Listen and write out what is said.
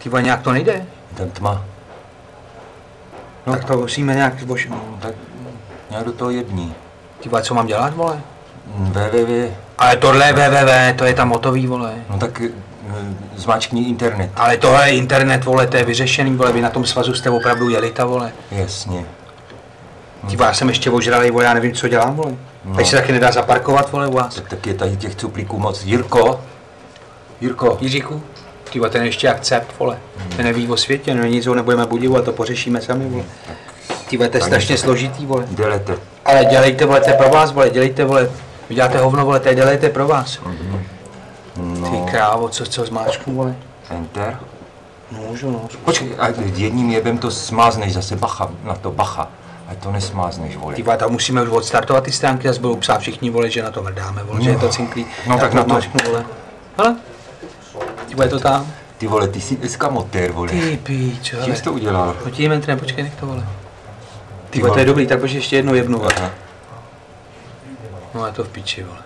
Ty vole, nějak to nejde. Tam tma. No, tak to musíme nějak Tak nějak do toho jední. Ty vole, co mám dělat, vole? www. Ale tohle je www, to je tam hotový, vole. No tak zmáčkni internet. Ale tohle je internet, vole, to je vyřešený, vole, vy na tom svazu jste opravdu jeli, ta, vole. Jasně. Ty vole, já jsem ještě ožralej, vole, já nevím, co dělám, vole. No. Teď se taky nedá zaparkovat, vole, u vás. Tak je tady těch cuplíků moc. Jirko. Jiříku, ty vole, ten ještě jak cep, vole. Ten neví o světě, no nic ho nebudeme budit, to pořešíme sami, vole. Ty vole, to je strašně složitý, vole. Dělejte. Ale dělejte, vole, to je pro vás, vole, dělejte, vole. Vy děláte hovno, vole, to je dělejte pro vás. No. Ty krávo, co zmáčknu, vole. Enter. Můžu, no. Počkej, a jedním jebem to smázneš zase, bacha, na to bacha. A to nesmázneš, vole. Ty vole, tam musíme už odstartovat ty stránky, zase budou psát všichni, vole, že na to mrdáme, vole, že je to cinklý. No tak na to. Zmáčknu, vole. Hele, ty vole, to tam. Ty vole, ty jsi eskamotér, vole. Ty píč, hele. Čím jsi to udělal? No tím entrem, počkej, nech to, vole. Ty vole, to je dobrý, tak počkej ještě jednou jebnu, vole. Aha. No je to v piči, vole.